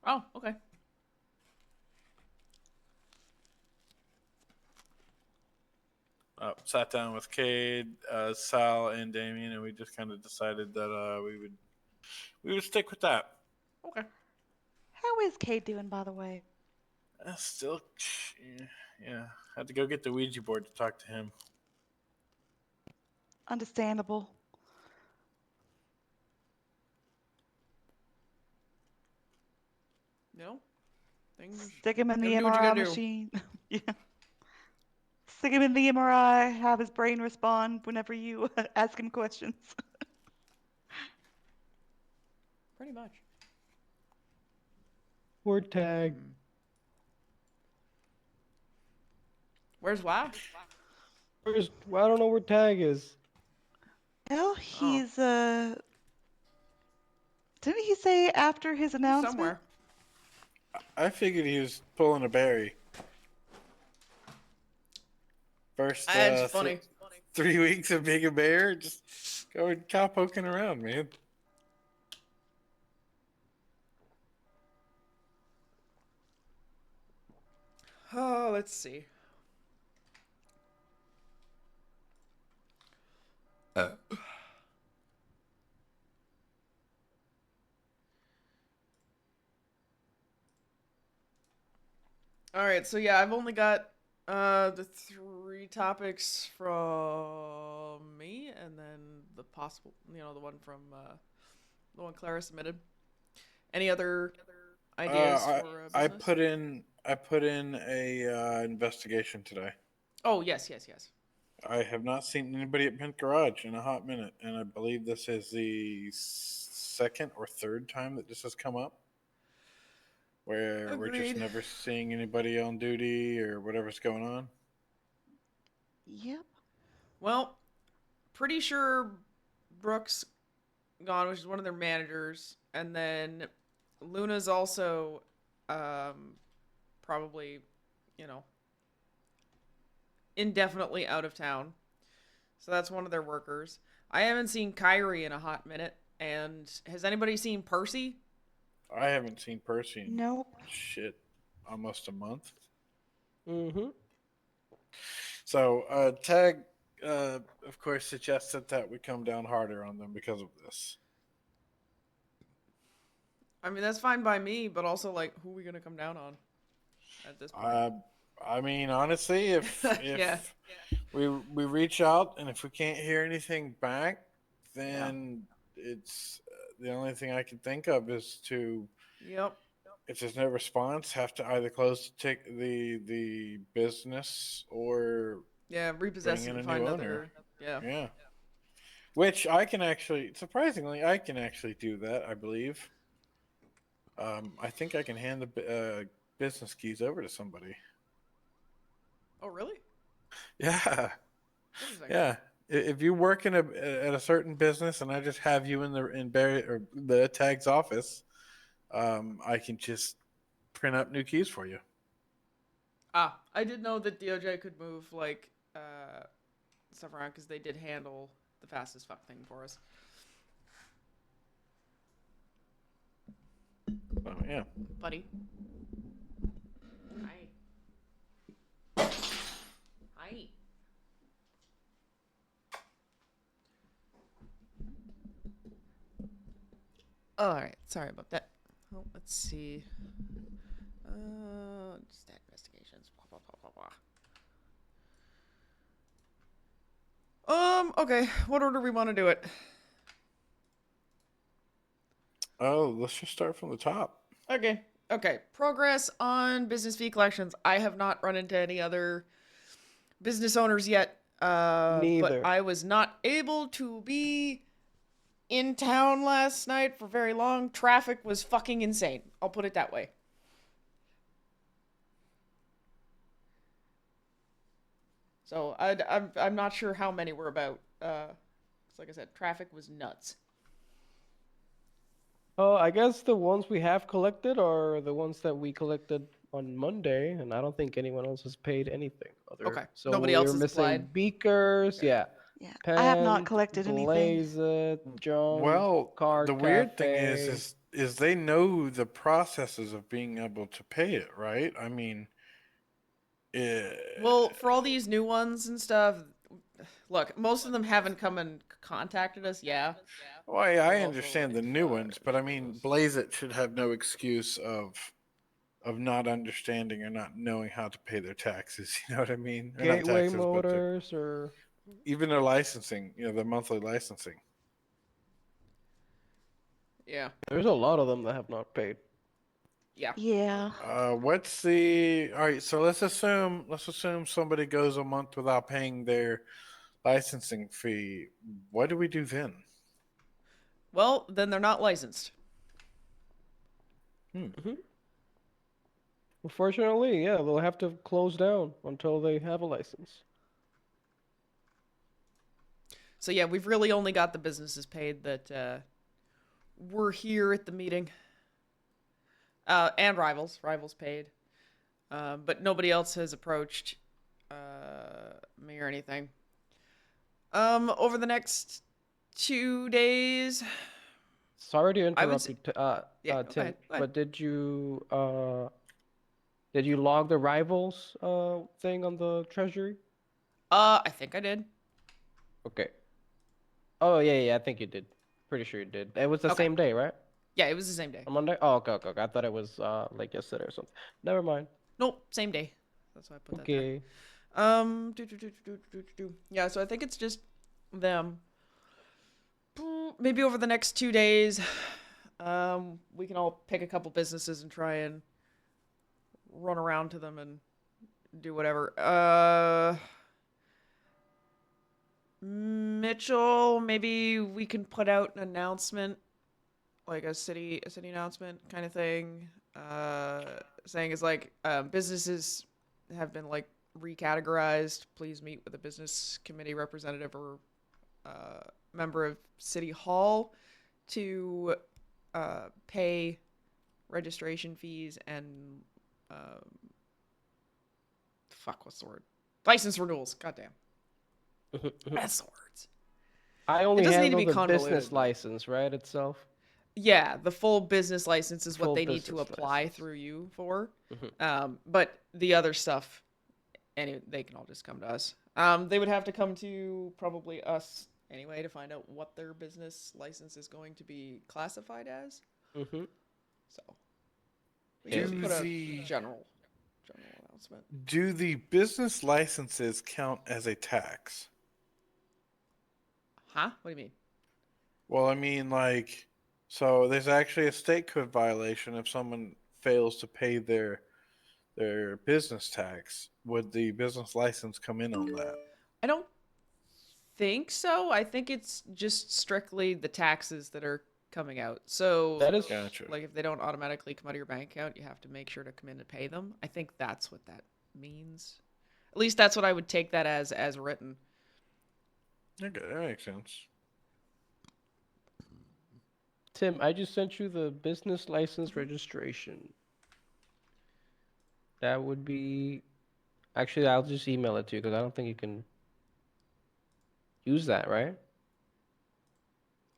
Oh, okay. Sat down with Cade, Sal, and Damien, and we just kind of decided that we would stick with that. Okay. How is Kate doing, by the way? Still, yeah. Had to go get the Ouija board to talk to him. Understandable. No. Things. Stick him in the Gotta do what you MRI gotta do. machine. Yeah. Stick him in the MRI, have his brain respond whenever you ask him questions. Pretty much. Word tag. Where's Wah? Well, I don't know where tag is. Well, he's didn't he say after his announcement? Somewhere. I figured he was pulling a Barry. First, That's funny. 3 weeks of being a bear, just going cow poking around, man. Oh, let's see. All right, so yeah, I've only got the 3 topics from me, and then the possible, the one from the one Clara submitted. Any other ideas for I business? put in a investigation today. Oh yes, yes, yes. I have not seen anybody at Pent Garage in a hot minute, and I believe this is the second or third time that this has come up, where we're just Agreed. never seeing anybody on duty or whatever's going on. Yep. Well, pretty sure Brooks gone, which is one of their managers, and then Luna's also probably, you know, indefinitely out of town. So that's one of their workers. I haven't seen Kyrie in a hot minute. And has anybody seen Percy? I haven't seen Percy in Nope. shit, almost a month. Mm-hmm. So Tag, of course, suggested that we come down harder on them because of this. I mean, that's fine by me, but also, like, who are we going to come down on at this point? I mean, honestly, if Yeah. we reach out and if we can't hear anything back, then it's the only thing I can think of is to, Yep. if there's no response, have to either close the business or Yeah, repossess bring it in and a new find owner. other. Yeah. Yeah. Which I can actually, surprisingly, I can actually do that. I believe. I think I can hand the business keys over to somebody. Oh, really? Yeah, Interesting. yeah. If you work in at a certain business and I just have you in Barry or the Tag's office, I can just print up new keys for you. Ah, I did know that DOJ could move, like, stuff around because they did handle the fastest fuck thing for us. Oh yeah. Buddy. Hi. Hi. Alright, sorry about that. Oh, let's see. Stat investigations. Blah, blah, blah, blah, blah. Okay. What order we want to do it? Oh, let's just start from the top. Okay. Okay. Progress on business fee collections. I have not run into any other business owners yet. But Neither. I was not able to be in town last night for very long. Traffic was fucking insane. I'll put it that way. So I'm not sure how many were about. 'Cause like I said, traffic was nuts. Oh, I guess the ones we have collected are the ones that we collected on Monday, and I don't think anyone else has paid anything. Okay. So Nobody else we're has missing applied? beakers, Okay. yeah. Yeah. I have not Pent, collected anything. Blaze It, Jones, Well, Card the weird thing Cafe. is they know the processes of being able to pay it, right? I mean, Well, for all these new ones and stuff, look, most of them haven't come and contacted us. Yeah. well, yeah, I We're also, understand the like, new ones, but I doing mean, those. Blaze It should have no excuse of not understanding or not knowing how to pay their taxes. You know what I mean? Or not Gateway taxes, but Motors or even their licensing. You know, their monthly licensing. Yeah. there's a lot of them that have not paid. Yeah. Yeah. What's the all right? So let's assume somebody goes a month without paying their licensing fee. What do we do then? Well, then they're not licensed. Unfortunately, yeah, they'll have to close down until they have a license. So yeah, we've really only got the businesses paid that were here at the meeting. And rivals paid. But nobody else has approached me or anything. Over the next 2 days. Sorry to I would interrupt s- you, Yeah, go Tim, ahead. Go ahead. but did you log the rivals thing on the treasury? I think I did. Okay. Oh yeah, I think you did. Pretty sure you did. It was the Okay. same day, right? Yeah, it was the same day. On Monday? Oh, okay. I thought it was like yesterday or something. Never mind. Nope, same day. That's why I put that there. Okay. Yeah, so I think it's just them. Maybe over the next 2 days, we can all pick a couple businesses and try and run around to them and do whatever. Mitchell, maybe we can put out an announcement, like a city announcement kind of thing, saying it's like businesses have been like recategorized. Please meet with a business committee representative or member of City Hall to pay registration fees and what's the word? License renewals. Goddamn. That's the words. I only doesn't need to handle be the convoluted, business but- license, right, itself? Yeah, the full business license is what Full they need to business apply license. through you for. Mhm. But the other stuff, they can all just come to us. They would have to come to probably us anyway to find out what their business license is going to be classified as. Mhm. So we can Yeah. just put a the- general announcement. Do the business licenses count as a tax? Huh? What do you mean? Well, I mean, like, so there's actually a state code violation if someone fails to pay their business tax. Would the business license come in on that? I don't think so. I think it's just strictly the taxes that are coming out. So That is Gotcha. like if they don't automatically come out of your bank account, you have to make sure to come in and pay them. I think that's what that means. At least that's what I would take that as written. Okay, that makes sense. Tim. I just sent you the business license registration. That would be. Actually, I'll just email it to you because I don't think you can use that, right?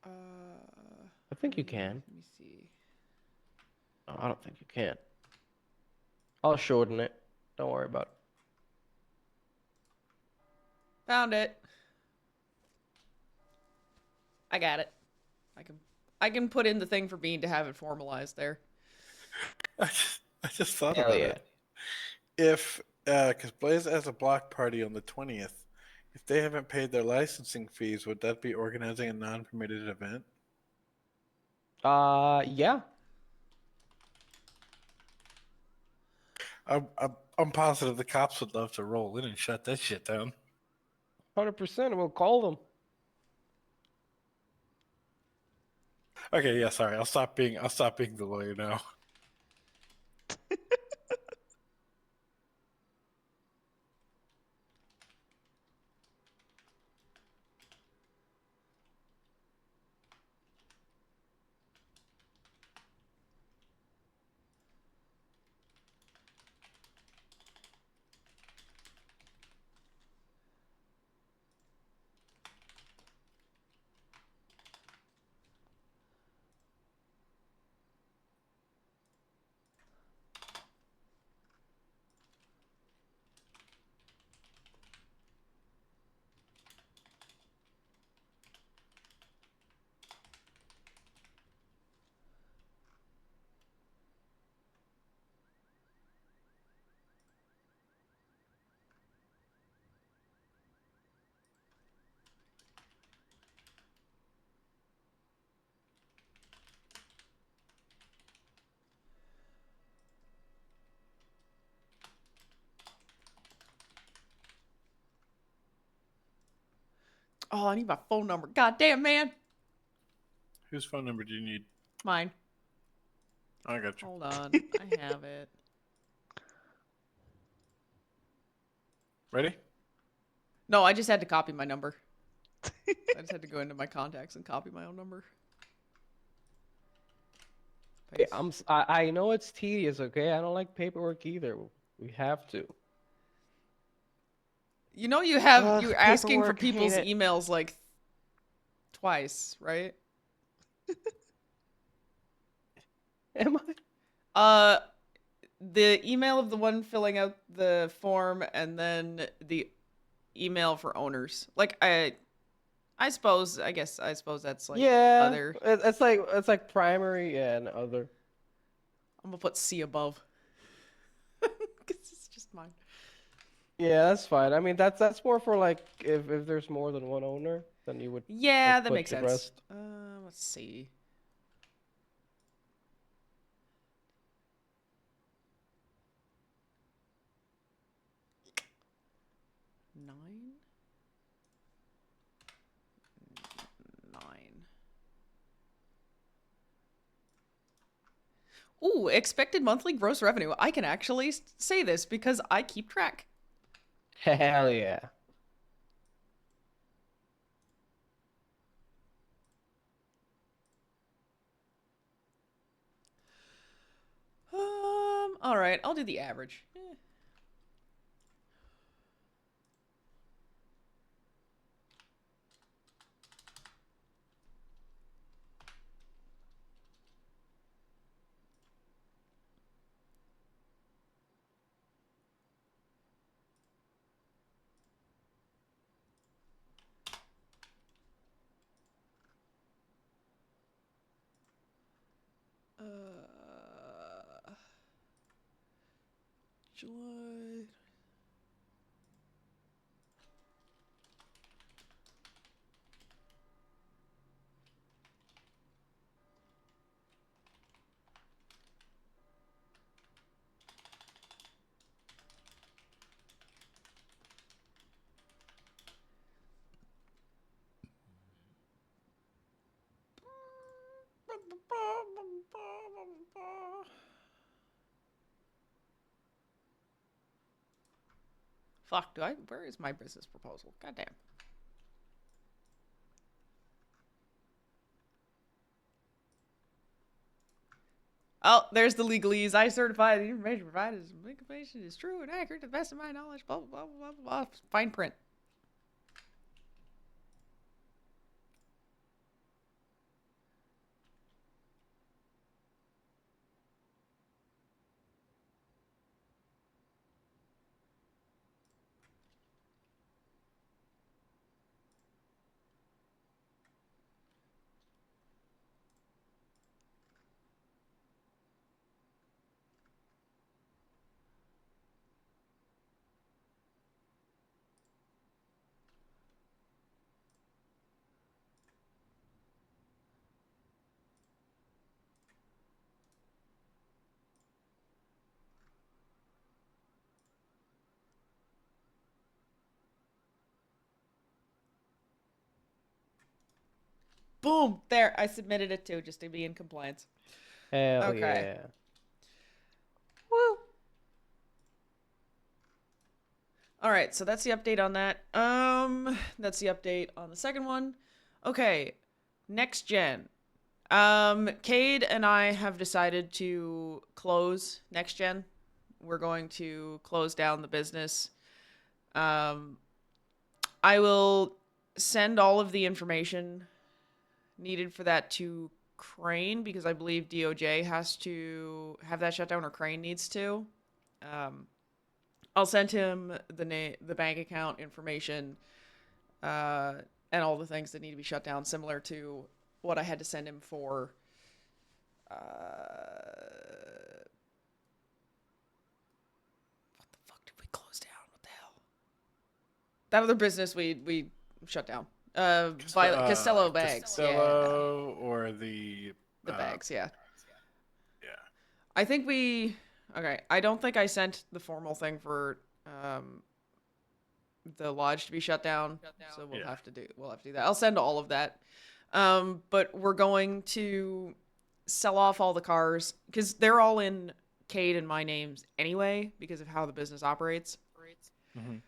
I think you can. Let me see. No, I don't think you can. I'll shorten it. Don't worry about it. Found it. I got it. I can put in the thing for Bean to have it formalized there. I just thought Hell about yeah. it. If because Blaze has a block party on the 20th, if they haven't paid their licensing fees, would that be organizing a non-permitted event? Yeah. I'm positive the cops would love to roll in and shut that shit down. 100%. We'll call them. Okay, yeah, sorry. I'll stop being the lawyer now. Oh, I need my phone number. God damn, man. Whose phone number do you need? Mine. I got you. Hold on. I have it. Ready? No, I just had to copy my number. I just had to go into my contacts and copy my own number. Hey, Paste. I know it's tedious, okay? I don't like paperwork either. We have to. You know you're asking for Paperwork, hate people's it. emails like twice, right? Am I? The email of the one filling out the form and then the email for owners. Like I suppose that's like Yeah, other. it's like primary and other. I'm gonna put C above. 'Cause it's just mine. Yeah, that's fine. I mean, that's more for like if there's more than one owner, then you would Yeah, like that put makes the sense. rest. Let's see. Nine. Ooh, expected monthly gross revenue. I can actually say this because I keep track. Hell yeah. All right, I'll do the average. July. Fuck, where is my business proposal? Goddamn. Oh, there's the legalese. I certify the information provided as information is true and accurate to the best of my knowledge. Blah, blah, blah, blah, blah, blah. Fine print. Boom! There, I submitted it too, just to be in compliance. Hell Okay. yeah. Woo. All right, so that's the update on that. That's the update on the second one. Okay, next gen. Cade and I have decided to close next gen. We're going to close down the business. I will send all of the information needed for that to Crane because I believe DOJ has to have that shut down, or Crane needs to. I'll send him the bank account information, and all the things that need to be shut down, similar to what I had to send him for. What the fuck did we close down? What the hell? That other business we shut down. Costello bags. Costello or the The bags, yeah. Yeah. I think we. Okay, I don't think I sent the formal thing for the lodge to be shut down. So we'll Yeah. have to do that. I'll send all of that. But we're going to sell off all the cars because they're all in Cade and my names anyway because of how the business operates. Mhm.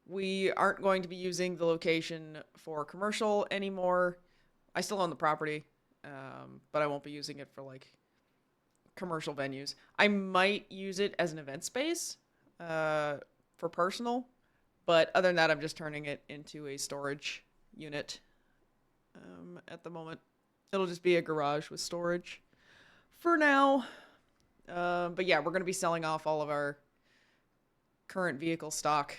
We aren't going to be using the location for commercial anymore. I still own the property, but I won't be using it for like commercial venues. I might use it as an event space for personal, but other than that, I'm just turning it into a storage unit at the moment. It'll just be a garage with storage for now. But yeah, we're going to be selling off all of our current vehicle stock.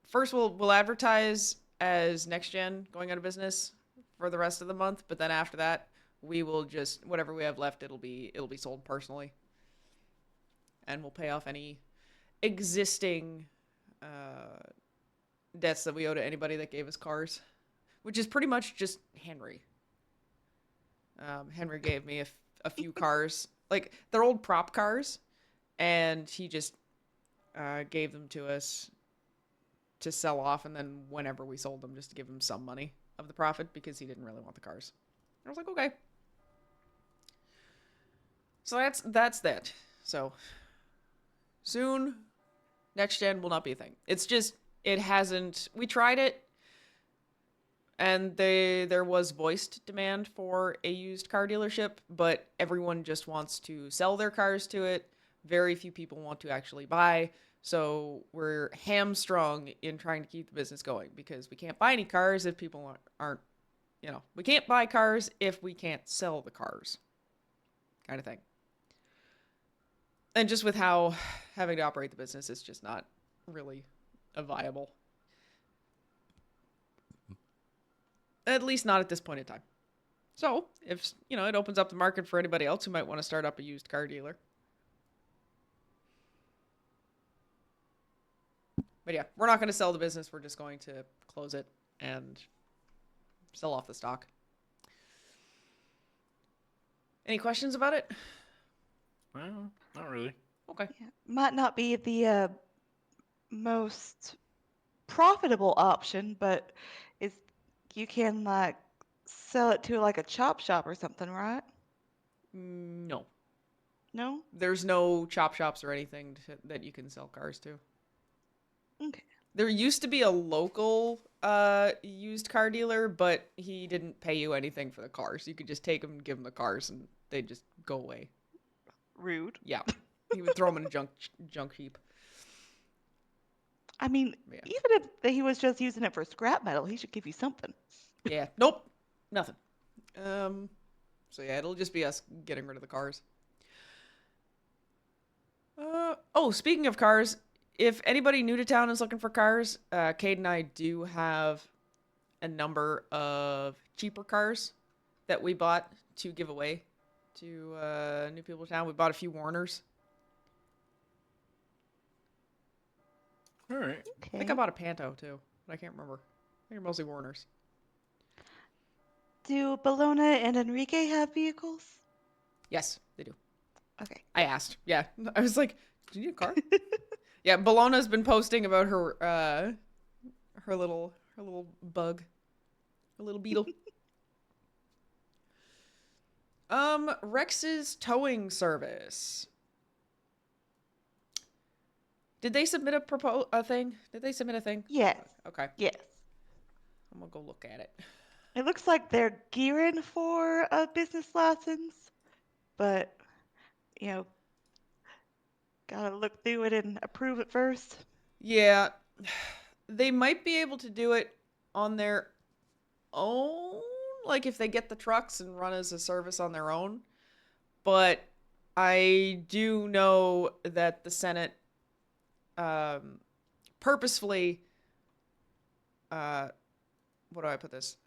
First, we'll advertise as Next Gen going out of business for the rest of the month, but then after that, we will just whatever we have left, it'll be sold personally, and we'll pay off any existing debts that we owe to anybody that gave us cars, which is pretty much just Henry. Henry gave me a few cars, like they're old prop cars, and he just gave them to us to sell off, and then whenever we sold them, just to give him some money of the profit because he didn't really want the cars. I was like, okay. So that's that. So soon, Next Gen will not be a thing. It's just it hasn't. We tried it, and there was voiced demand for a used car dealership, but everyone just wants to sell their cars to it. Very few people want to actually buy. So we're hamstrung in trying to keep the business going because we can't buy any cars if people aren't, we can't buy cars if we can't sell the cars, kind of thing. And just with how having to operate the business is just not really a viable, at least not at this point in time. So if, it opens up the market for anybody else who might want to start up a used car dealer. But yeah, we're not going to sell the business. We're just going to close it and sell off the stock. Any questions about it? Well, not really. Okay. Yeah. Might not be the most profitable option, but is you can like sell it to like a chop shop or something, right? No. No? There's no chop shops or anything that you can sell cars to. Okay. There used to be a local used car dealer, but he didn't pay you anything for the cars. You could just take them and give them the cars, and they'd just go away. Rude. Yeah. He would throw them in a junk heap. I mean, Yeah. even if he was just using it for scrap metal, he should give you something. Yeah. Nope. Nothing. So yeah, it'll just be us getting rid of the cars. Speaking of cars, if anybody new to town is looking for cars, Cade and I do have a number of cheaper cars that we bought to give away to new people to town. We bought a few Warners. All right. I Okay. think I bought a Panto too, but I can't remember. I think they're mostly Warners. Do Bologna and Enrique have vehicles? Yes, they do. Okay. I asked. Yeah, I was like, "Do you need a car?" Yeah, Bologna's been posting about her little bug, her little beetle. Rex's towing service. Did they submit a thing? Did they submit a thing? Yes. Okay, Yes. I'm gonna go look at it. It looks like they're gearing for a business license, but, gotta look through it and approve it first. Yeah, they might be able to do it on their own, like if they get the trucks and run as a service on their own. But I do know that the Senate purposefully, what do I put this?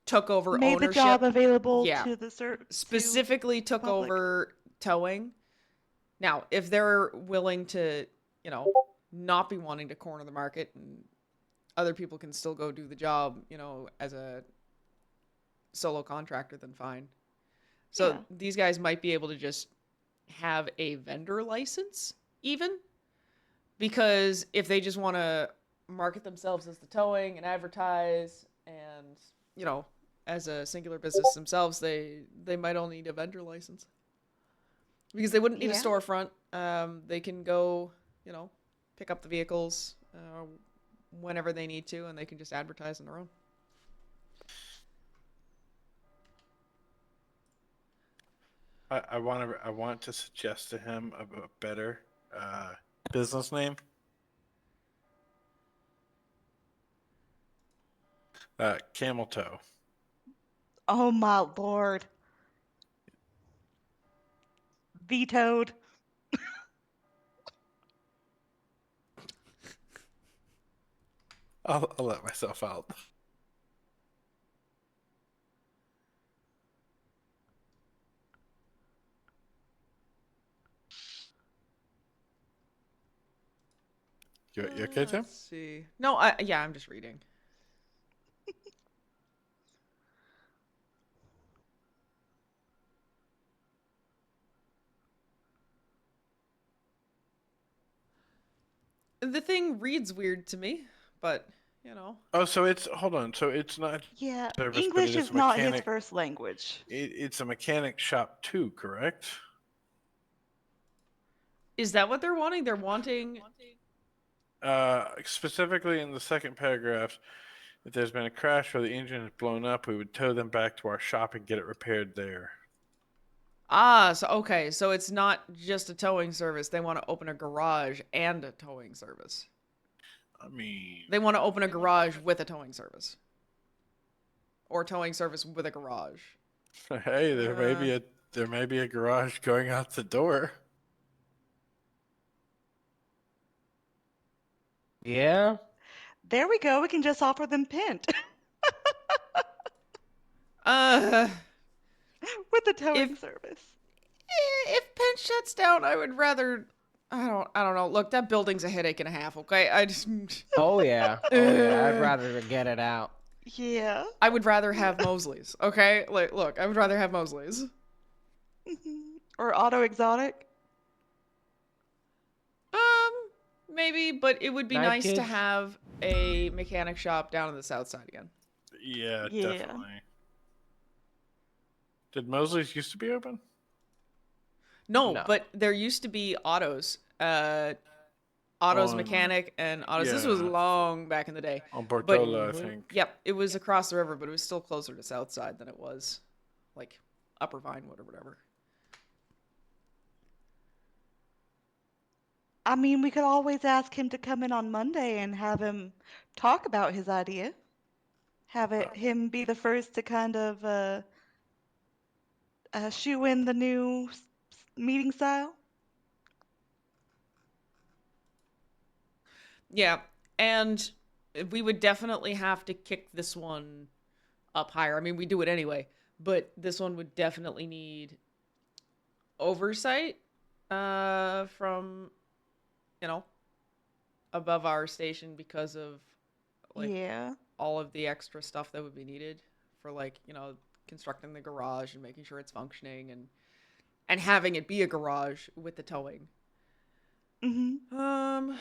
Took over Made ownership. the job available Yeah. to the Specifically took public. over towing. Now, if they're willing to, not be wanting to corner the market and other people can still go do the job, as a solo contractor, then fine. So Yeah. these guys might be able to just have a vendor license even, because if they just want to market themselves as the towing and advertise and, you know, as a singular business themselves, they might only need a vendor license because they wouldn't need a Yeah. storefront. They can go, you know, pick up the vehicles whenever they need to, and they can just advertise on their own. I want to suggest to him a better business name. Camel Toe. Oh my lord. Vetoed. I'll let myself out. You okay, Tim? Let's see. No, yeah, I'm just reading. The thing reads weird to me, but you know. Oh, so it's hold on. So it's not Yeah, service, but English it is is a not his mechanic. first language. It's a mechanic shop too, correct? Is that what they're wanting? They're wanting. Specifically in the second paragraph, if there's been a crash or the engine is blown up, we would tow them back to our shop and get it repaired there. Ah, so okay, so it's not just a towing service. They want to open a garage and a towing service. I mean, They want to open a garage with a towing service. Or towing service with a garage. hey, there may be a garage going out the door. Yeah. There we go. We can just offer them Pent Uh, with the towing If- service. if Penn shuts down, I would rather. I don't know. Look, that building's a headache and a half. Okay, I just. Oh yeah. Oh yeah. I'd rather get it out. Yeah. I would rather have Mosley's. Okay, like, look, I would rather have Mosley's. Or auto exotic. Maybe, but it would be Knife nice to Kids? have a mechanic shop down on the south side again. Yeah, Yeah. definitely. Did Mosley's used to be open? No, No. but there used to be autos. Autos On- Mechanic and autos. This was yeah. long back in the day. On Portola, I Mhm. think. Yep, it was across the river, but it was still closer to south side than it was like Upper Vinewood or whatever. I mean, we could always ask him to come in on Monday and have him talk about his idea. Have it him be the first to kind of shoe in the new meeting style. Yeah, and we would definitely have to kick this one up higher. I mean, we do it anyway, but this one would definitely need oversight from, you know, above our station because of like Yeah. all of the extra stuff that would be needed for, like, you know, constructing the garage and making sure it's functioning and having it be a garage with the towing. Mhm.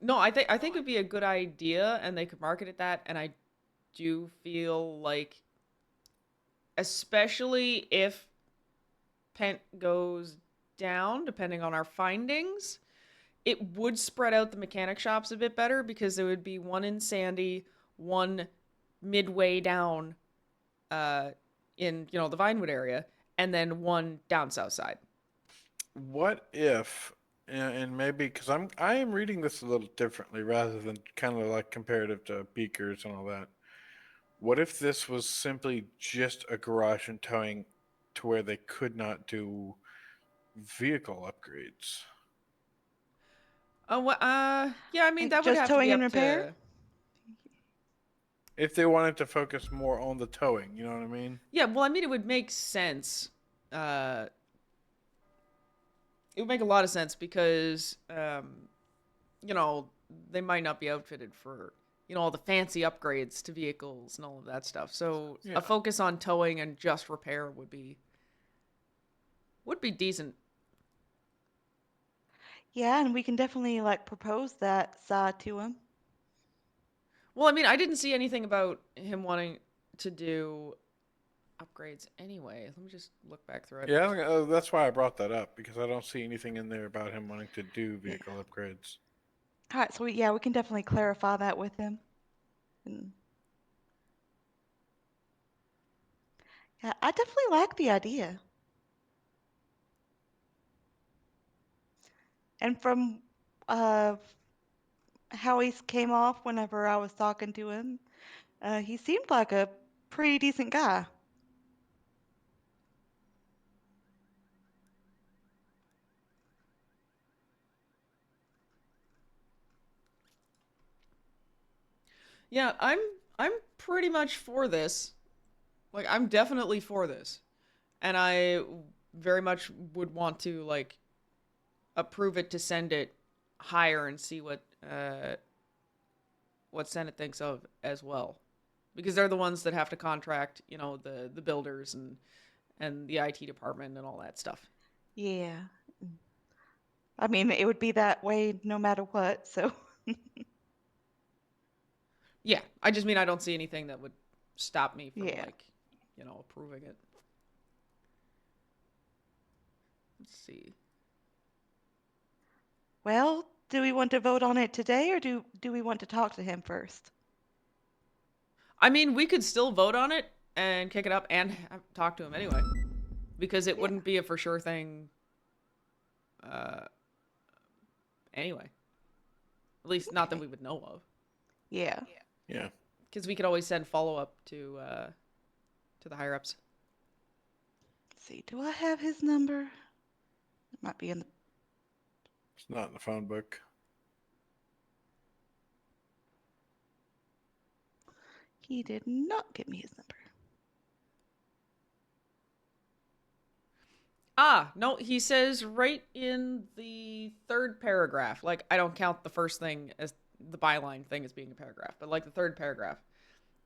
No, I think it'd be a good idea and they could market it that, and I do feel like, especially if Pent goes down, depending on our findings, it would spread out the mechanic shops a bit better because there would be one in Sandy, one midway down in, you know, the Vinewood area, and then one down south side. What if, and maybe because I am reading this a little differently rather than kind of like comparative to Beakers and all that. What if this was simply just a garage and towing to where they could not do vehicle upgrades? Yeah, I mean, Like that would just have to towing be and up repair? to. If they wanted to focus more on the towing, you know what I mean? Yeah, well, I mean, it would make sense. It would make a lot of sense because, you know, they might not be outfitted for, you know, all the fancy upgrades to vehicles and all of that stuff. So Yeah. a focus on towing and just repair would be decent. Yeah, and we can definitely like propose that side to him. Well, I mean, I didn't see anything about him wanting to do upgrades anyway. Let me just look back through it. Yeah, that's why I brought that up because I don't see anything in there about him wanting to do Yeah. vehicle upgrades. All right, so we can definitely clarify that with him. And yeah, I definitely like the idea. And from uh, how he came off whenever I was talking to him, he seemed like a pretty decent guy. Yeah, I'm pretty much for this. Like, I'm definitely for this, and I very much would want to like approve it to send it higher and see what Senate thinks of as well, because they're the ones that have to contract, the builders and the IT department and all that stuff. Yeah. I mean, it would be that way no matter what, so. Yeah, I just mean I don't see anything that would stop me from Yeah. like, approving it. Let's see. Well, do we want to vote on it today or do we want to talk to him first? I mean, we could still vote on it and kick it up and talk to him anyway, because it Yeah. wouldn't be a for sure thing. Uh, anyway, at least not that Okay. we would know of, Yeah. Yeah. because we could always send follow up to the higher ups. Let's see, do I have his number? It might be in the. It's not in the phone book. He did not give me his number. Ah, no, he says right in the third paragraph. Like, I don't count the first thing as the byline thing as being a paragraph, but like the third paragraph.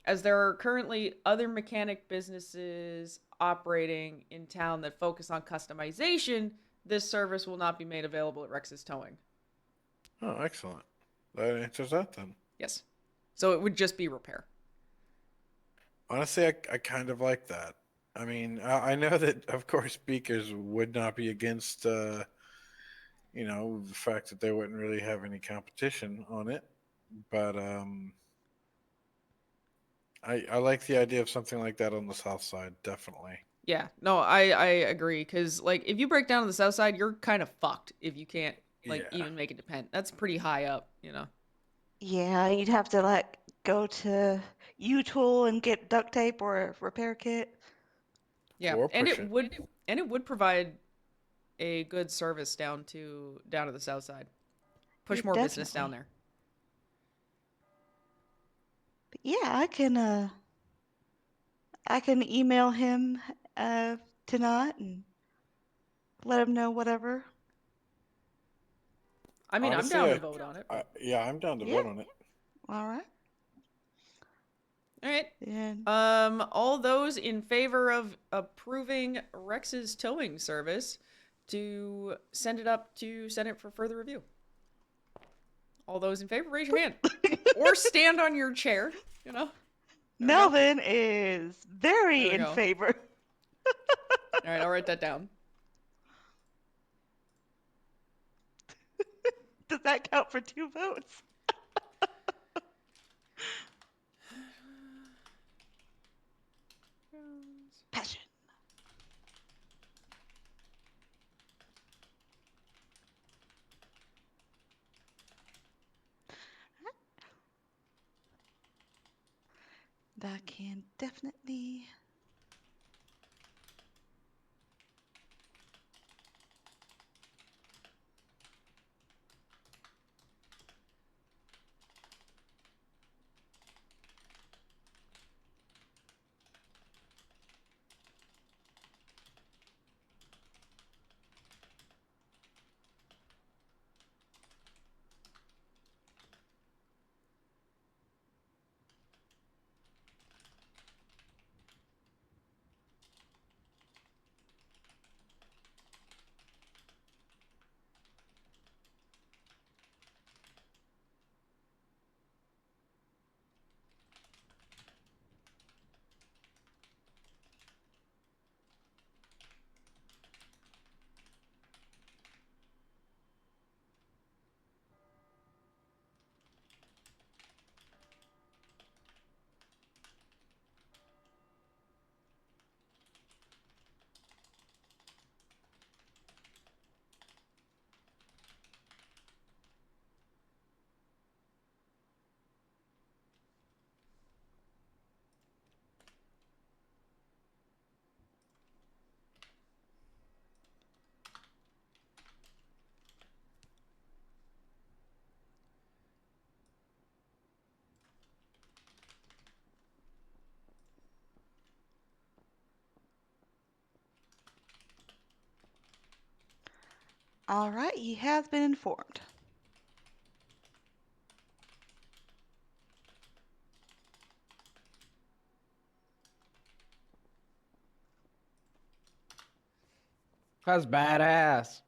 As there are currently other mechanic businesses operating in town that focus on customization, this service will not be made available at Rex's Towing. Oh, excellent. That answers that then. Yes. So it would just be repair. Honestly, I kind of like that. I mean, I know that, of course, speakers would not be against, the fact that they wouldn't really have any competition on it. But I like the idea of something like that on the south side, definitely. Yeah. No, I agree. Because, like, if you break down on the south side, you're kind of fucked if you can't, like, Yeah. even make it depend. That's pretty high up, Yeah, you'd have to like go to U-Tool and get duct tape or a repair kit. Yeah. Or And push it it. would provide a good service down to the south side. Yeah, Push more business down definitely. there. But yeah, I can email him tonight and let him know whatever. I mean, I'm Honestly, down to vote on it. yeah, I'm down to Yeah. vote on it. All right. All right. And All those in favor of approving Rex's towing service to send it up to Senate for further review. All those in favor, raise your hand. Or stand on your chair, There we go. Melvin is very There we in go. favor. All right, I'll write that down. Does that count for 2 votes? Passion. That can definitely. All right, he has been informed. That's badass.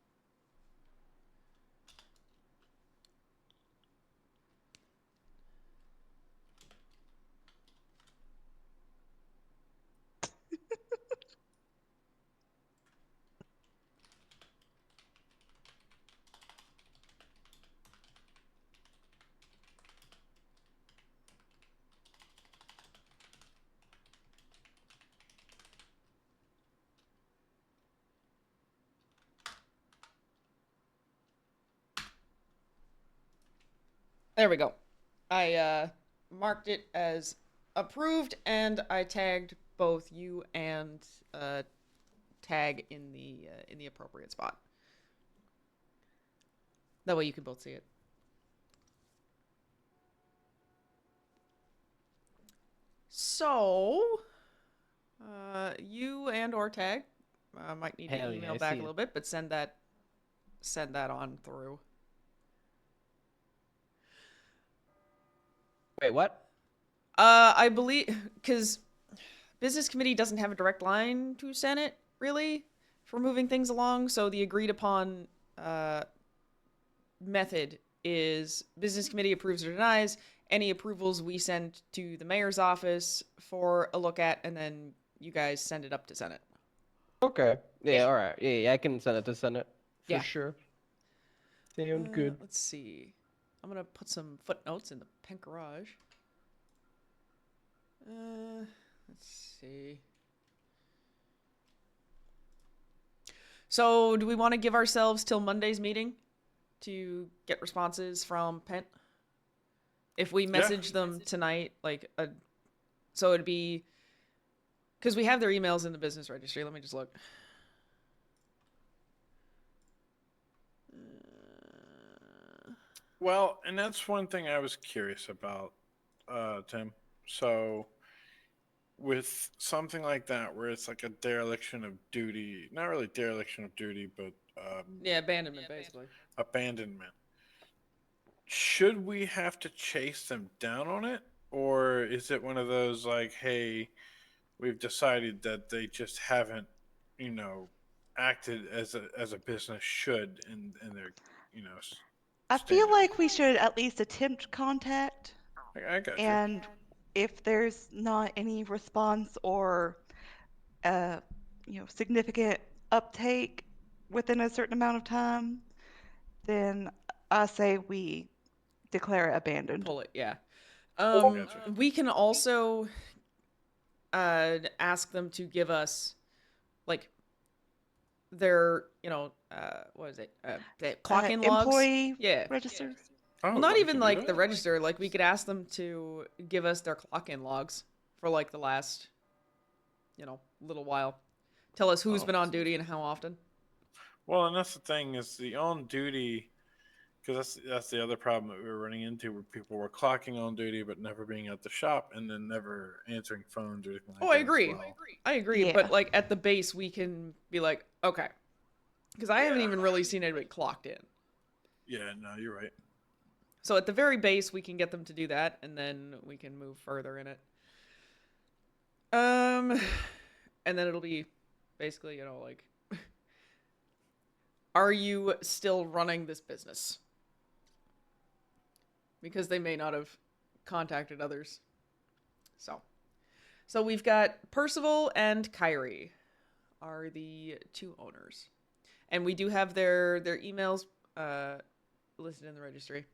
There we go. I marked it as approved, and I tagged both you and tag in the appropriate spot. That way you can both see it. So, you and or tag might need Hell to yeah, email I back see a it. little bit, but send that on through. Wait, what? I believe because business committee doesn't have a direct line to Senate really for moving things along, so the agreed upon method is business committee approves or denies. Any approvals we send to the mayor's office for a look at, and then you guys send it up to Senate. Okay. Yeah, Yeah. all right. Yeah, I can send it to Senate for Yeah. sure. Sound good. Let's see. I'm gonna put some footnotes in the Pent Garage. Let's see. So, do we want to give ourselves till Monday's meeting to get responses from Pent? If we message them tonight, so it'd be because we have their emails in the business registry. Let me just look. Well, and that's one thing I was curious about, Tim. So, with something like that, where it's like a dereliction of duty, not really dereliction of duty, but Yeah, abandonment, basically. abandonment, should we have to chase them down on it? Or is it one of those like, hey, we've decided that they just haven't, you know, acted as a business should in their, you know, I feel standard? like we should at least attempt contact, I got you. and if there's not any response or uh, significant uptake within a certain amount of time, then I say we declare it abandoned. Pull it, yeah. Gotcha. We can also ask them to give us like their, what is it? The clock in logs. Employee Yeah. register. Oh, Well, not we even can do like that? the register. Like we could ask them to give us their clock in logs for like the last, little while. Tell us who's Oh. been on duty and how often. Well, and that's the thing is the on duty, because that's the other problem that we were running into, where people were clocking on duty but never being at the shop and then never answering phones or anything like Oh, that. I agree. As well. I agree. Yeah. But like at the base, we can be like, okay, because I haven't even really seen anybody clocked in. Yeah, no, you're right. So at the very base, we can get them to do that, and then we can move further in it. And then it'll be basically, like, are you still running this business? Because they may not have contacted others. So we've got Percival and Kyrie are the two owners, and we do have their emails listed in the registry.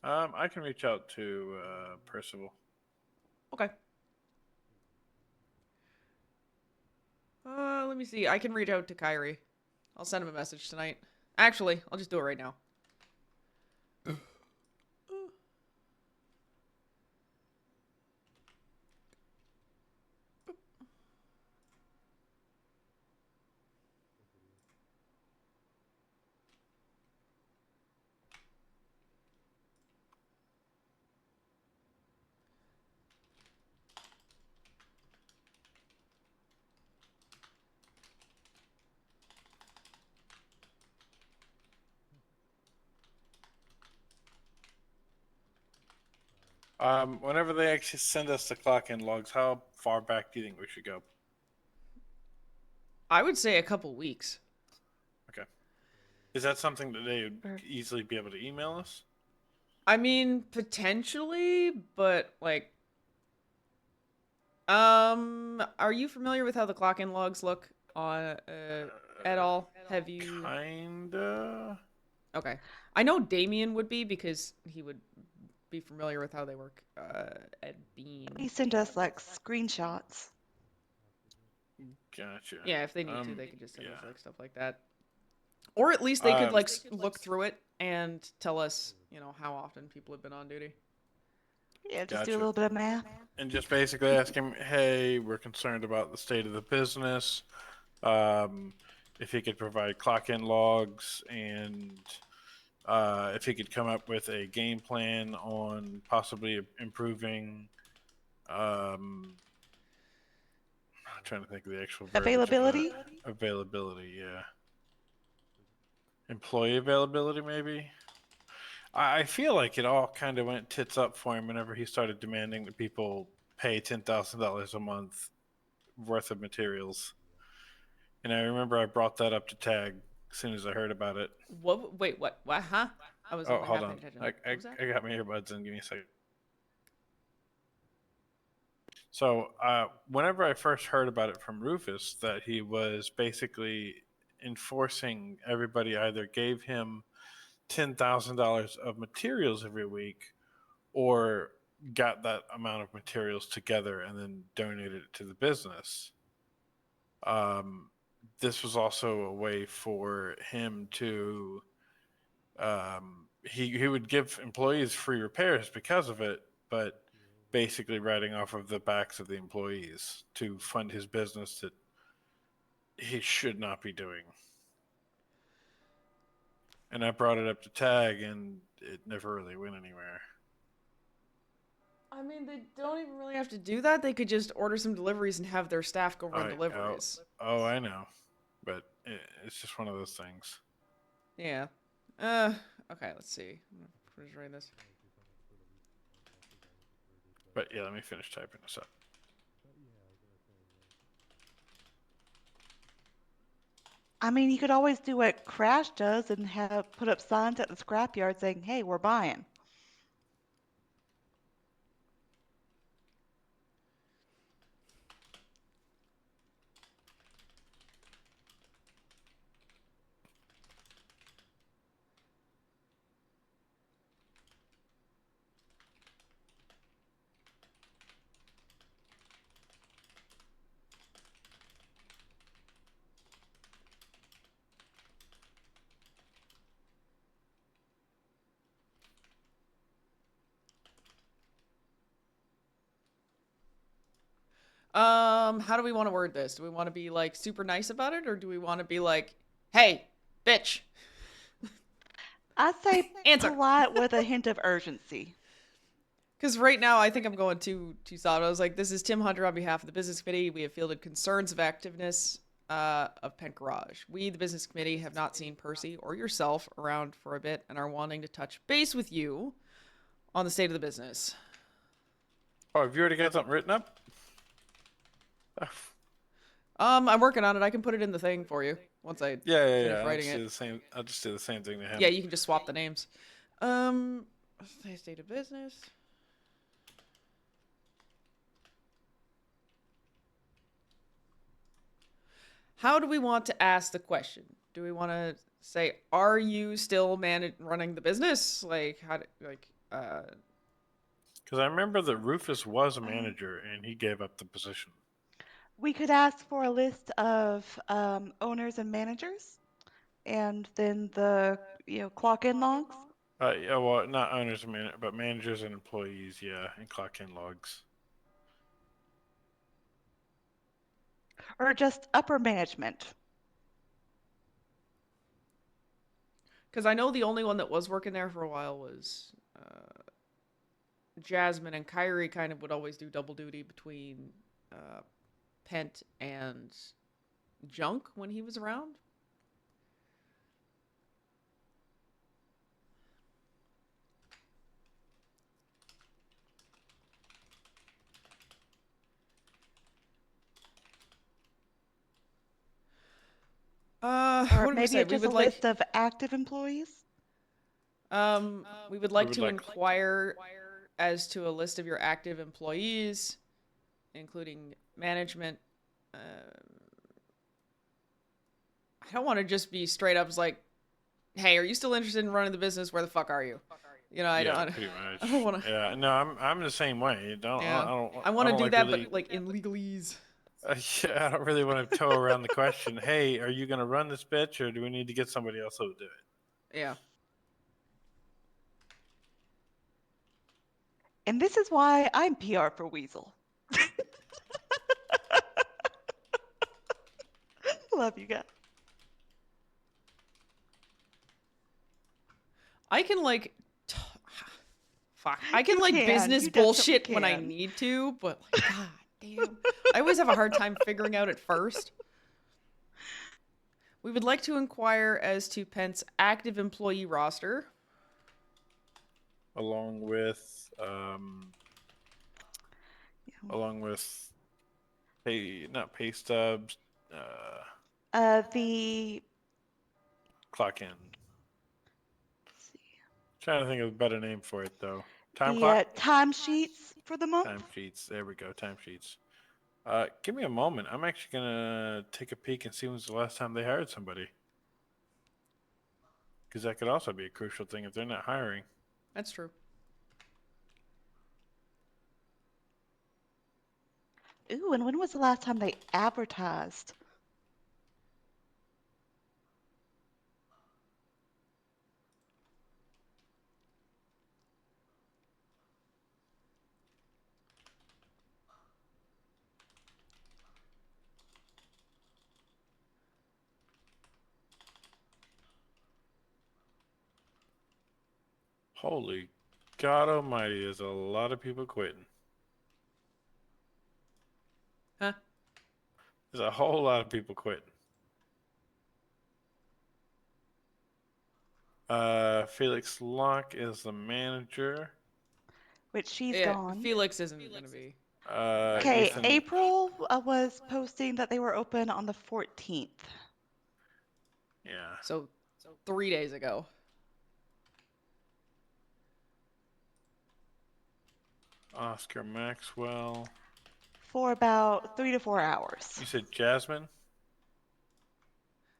I can reach out to Percival. Okay. Let me see. I can reach out to Kyrie. I'll send him a message tonight. Actually, I'll just do it right now. Whenever they actually send us the clock in logs, how far back do you think we should go? I would say a couple weeks. Okay. Is that something that they would Or- easily be able to email us? I mean, potentially, but like, are you familiar with how the clock in logs look on at all? Have you? Kinda. Okay, I know Damien would be because he would be familiar with how they work at Beam. He sent us like screenshots. Gotcha. Yeah, if they need to, they could just send us yeah. like stuff like that, or at least they could like Um, look through it and tell us, how often people have been on duty. Yeah, just do a Gotcha. little bit of math. And just basically ask him, hey, we're concerned about the state of the business. Um, if he could provide clock in logs and if he could come up with a game plan on possibly improving. I'm trying to think of the actual verbiage of that. Availability? Availability, yeah. Employee availability, maybe. I feel like it all kind of went tits up for him whenever he started demanding that people pay $10,000 a month worth of materials. And I remember I brought that up to Tag as soon as I heard about it. What? Wait, what? What? Huh? I was Oh, only hold half on. paying attention. I, What I, was that? I got my earbuds in. Give me a second. So, whenever I first heard about it from Rufus, that he was basically enforcing everybody either gave him $10,000 of materials every week or got that amount of materials together and then donated it to the business. Um, this was also a way for him to he would give employees free repairs because of it, but basically writing off of the backs of the employees to fund his business that he should not be doing. And I brought it up to Tag, and it never really went anywhere. I mean, they don't even really have to do that. They could just order some deliveries and have their staff go run deliveries. I know, but it's just one of those things. Yeah. Okay, let's see. I'm gonna finish writing this. But yeah, let me finish typing this up. I mean, you could always do what Crash does and have put up signs at the scrapyard saying, "Hey, we're buying." How do we want to word this? Do we want to be like super nice about it, or do we want to be like, "Hey, bitch"? I'd say Answer. polite with a hint of urgency. Because right now, I think I'm going too soft. I was like, "This is Tim Hunter on behalf of the business committee. We have fielded concerns of activeness of Pent Garage. We, the business committee, have not seen Percy or yourself around for a bit and are wanting to touch base with you on the state of the business." Oh, have you already got something written up? I'm working on it. I can put it in the thing for you once I finish I'll writing just it. do the same. I'll just do the same thing to him. Yeah, you can just swap the names. State of business. How do we want to ask the question? Do we want to say, "Are you still running the business?" Like how? Because I remember that Rufus was a manager and he gave up the position. We could ask for a list of owners and managers, and then the clock-in logs. Yeah, well, not owners, but managers and employees, yeah, and clock in logs. Or just upper management. Because I know the only one that was working there for a while was Jasmine, and Kyrie kind of would always do double duty between Pent and Junk when he was around. Or what did we maybe say? it's We just a would like list of active employees? we would like would to like- inquire as to a list of your active employees, including management. I don't want to just be straight up as like, hey, are you still interested in running the business? Where the fuck are you? You know, I yeah, don't. pretty much. I don't want to. Yeah, no, I'm the same way. Yeah, I I want to don't do like that, really, but like in legalese. yeah, I don't really want to toe around the question. Hey, are you gonna run this bitch, or do we need to get somebody else to do it? Yeah. And this is why I'm PR for Weasel. Love you guys. I can like, fuck. I You can like can, business you definitely bullshit when I can. need to, but like, god damn, I always have a hard time figuring out at first. We would like to inquire as to Pent's active employee roster. Along with Yeah. along with not pay stubs, The clock in. let's see, Trying to think of a better name for it though. Time the clock? timesheets for the month. Time sheets. There we go. Time sheets. Give me a moment. I'm actually gonna take a peek and see when's the last time they hired somebody. Because that could also be a crucial thing if they're not hiring. That's true. Ooh, and when was the last time they advertised? Holy God Almighty! There's a lot of people quitting. Huh? There's a whole lot of people quitting. Felix Locke is the manager. Which she's Yeah, gone. Felix isn't gonna be. Okay, Ethan, April was posting that they were open on the 14th. yeah. So 3 days ago. Oscar Maxwell. For about 3 to 4 hours. You said Jasmine?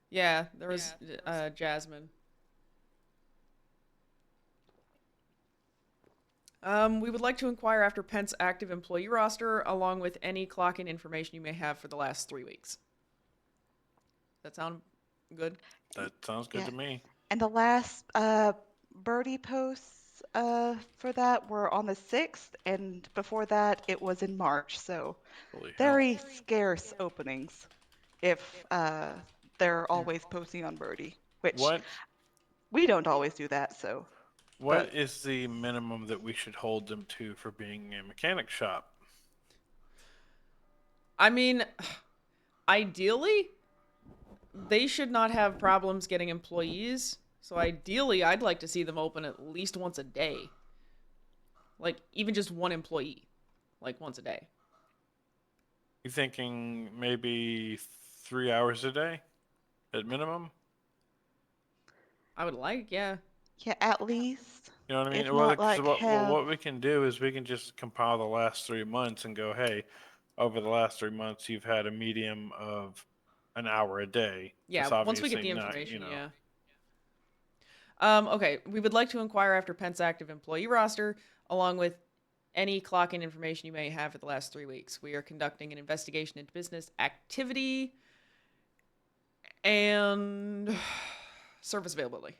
Yeah, there was Jasmine. We would like to inquire after Pent's active employee roster, along with any clock-in information you may have for the last 3 weeks. Does that sound good? That sounds good Yeah. to me. And the last birdie posts for that were on the 6th, and before that it was in March. So Holy hell. very scarce openings if they're always posting on birdie, which What we don't always do that. So What but- is the minimum that we should hold them to for being a mechanic shop? I mean, ideally, they should not have problems getting employees. So ideally, I'd like to see them open at least once a day. Like, even just one employee. Like, once a day. You thinking maybe 3 hours a day at minimum? I would like, yeah. yeah, at least. You know what I mean? If Well, not, 'cause like, what have- we can do is we can just compile the last 3 months and go, hey, over the last 3 months, you've had a medium of an hour a day. Yeah, That's once we get the obviously not, information, you know. yeah. Okay, we would like to inquire after Pent's active employee roster, along with any clock-in information you may have for the last 3 weeks. We are conducting an investigation into business activity and service availability.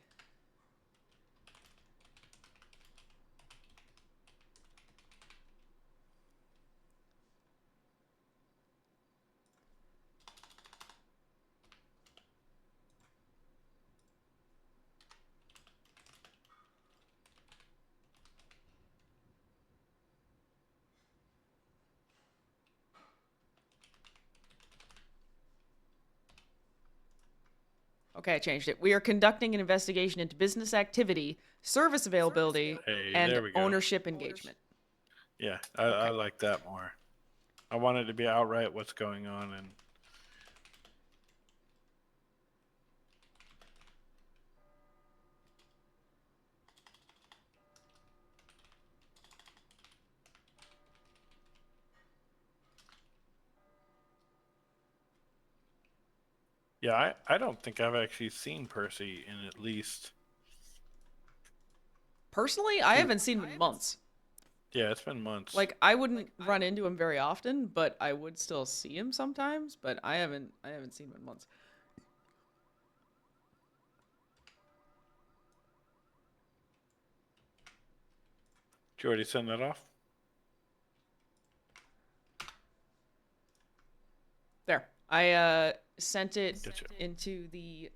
Okay, I changed it. We are conducting an investigation into business activity, service availability, Hey, and there we go. ownership engagement. Yeah, I like that more. I want it to be outright what's going on, and Yeah, I don't think I've actually seen Percy in at least. Personally, I haven't seen him in months. Yeah, it's been months. Like, I wouldn't run into him very often, but I would still see him sometimes. But I haven't seen him in months. Did you already send that off? There, I sent it Gotcha. into the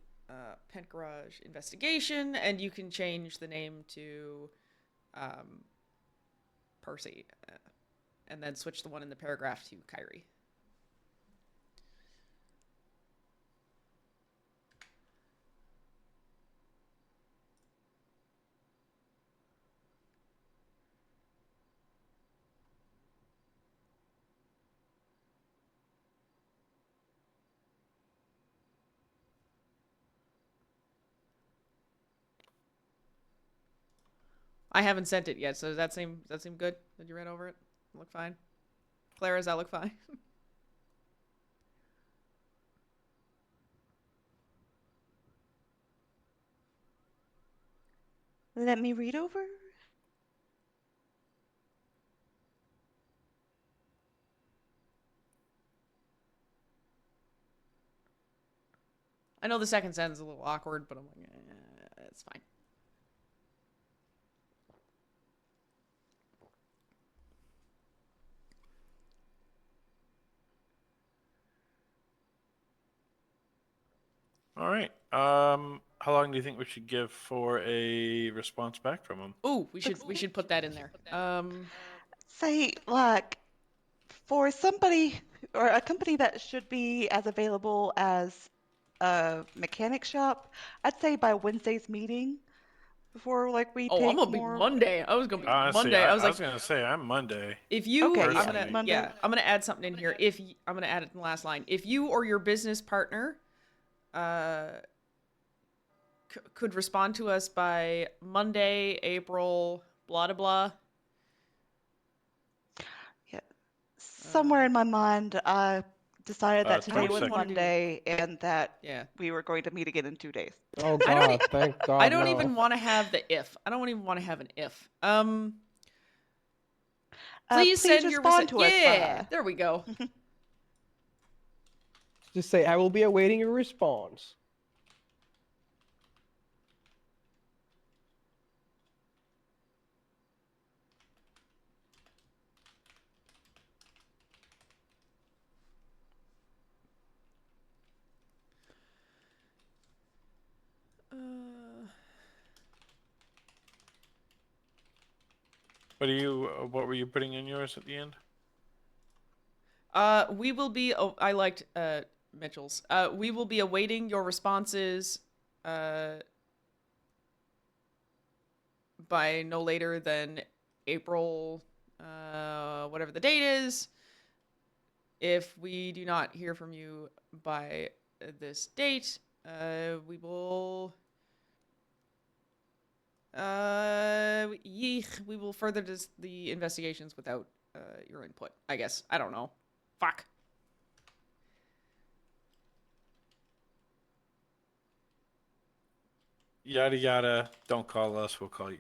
Pent Garage investigation, and you can change the name to Percy, and then switch the one in the paragraph to Kyrie. I haven't sent it yet, so does that seem good? Did you read over it? Look fine. Clara, does that look fine? Let me read over. I know the second sentence is a little awkward, but I'm like, it's fine. All right. How long do you think we should give for a response back from him? Ooh, we should put that in there. Say, like, for somebody or a company that should be as available as a mechanic shop, I'd say by Wednesday's meeting before like we Oh, I'm take gonna be more. Monday. I was gonna be Honestly, Monday. I I was like, was gonna say I'm Monday. if you, Okay, I'm yeah, gonna, Monday. yeah, I'm gonna add something in here. I'm gonna add it in the last line. If you or your business partner, could respond to us by Monday, April, blah blah blah. Yeah. Somewhere in my mind, I decided that today was 22nd. Monday and that Yeah. we were going to meet again in 2 days. Oh I don't God, thank God. I don't no. even want to have the if. I don't even want to have an if. Please Send your respond to us yeah, by. there we go. Just say I will be awaiting your response. What were you putting in yours at the end? We will be. Oh, I liked Mitchell's. We will be awaiting your responses. By no later than April, whatever the date is. If we do not hear from you by this date, we will. We will further the investigations without your input. I guess. I don't know. Fuck. Yada yada. Don't call us. We'll call you.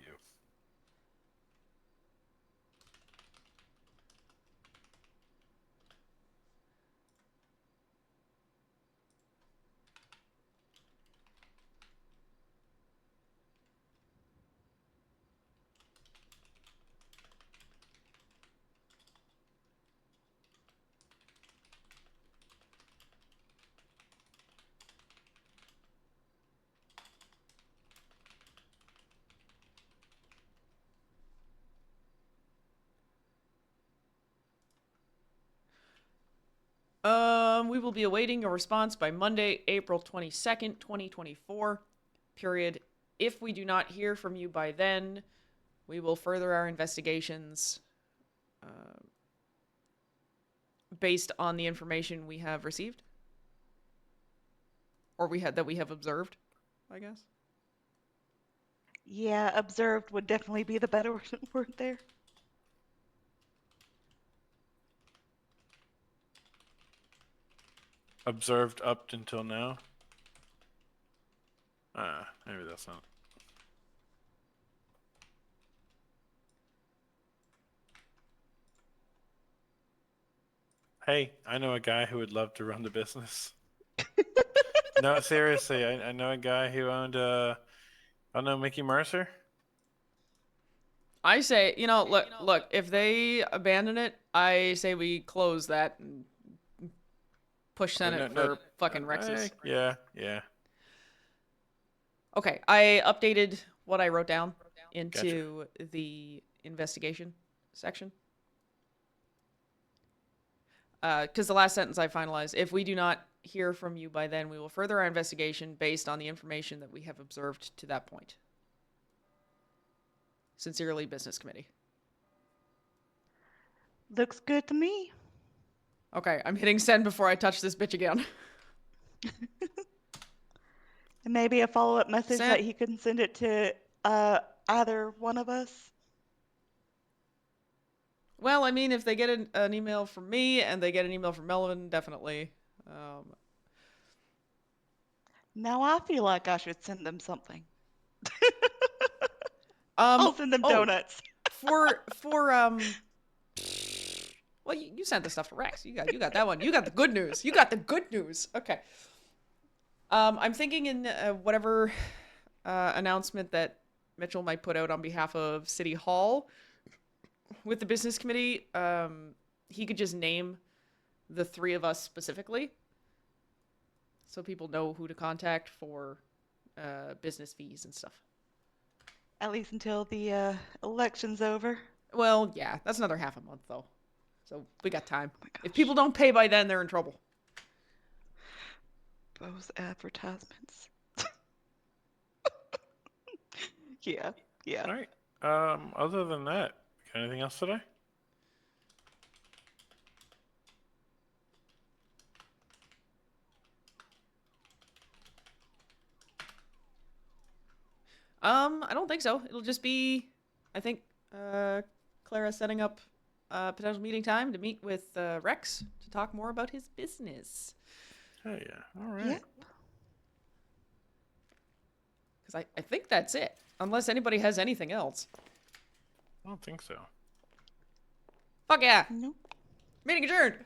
We will be awaiting a response by Monday, April 22nd, 2024. Period. If we do not hear from you by then, we will further our investigations based on the information we have received. Or we have observed, I guess. Yeah, observed would definitely be the better word there. Observed up until now. Maybe that's not. Hey, I know a guy who would love to run the business. No, seriously, I know a guy who owned I know Mickey Mercer. I say, look, if they abandon it, I say we close that and push Senate for fucking Rexes. Yeah. Okay, I updated what I wrote down into the investigation section. Because the last sentence I finalized, if we do not hear from you by then, we will further our investigation based on the information that we have observed to that point. Sincerely, Business Committee. Looks good to me. Okay, I'm hitting send before I touch this bitch again. And maybe a follow-up message Sent. that he can send it to either one of us. Well, I mean, if they get an email from me and they get an email from Melvin, definitely. Now I feel like I should send them something. I'll send them donuts. Well, you sent the stuff to Rex. You got that one. You got the good news. You got the good news. Okay. I'm thinking in whatever announcement that Mitchell might put out on behalf of City Hall with the business committee, he could just name the three of us specifically, so people know who to contact for business fees and stuff. At least until the election's over. Well, yeah, that's another half a month though, so we got time. Oh my If gosh. people don't pay by then, they're in trouble. Those advertisements. Yeah. All right. Other than that, got anything else today? I don't think so. It'll just be, I think, Clara setting up a potential meeting time to meet with Rex to talk more about his business. Oh yeah. All right. Yep. Because I think that's it. Unless anybody has anything else. I don't think so. Fuck yeah. Nope. Meeting adjourned.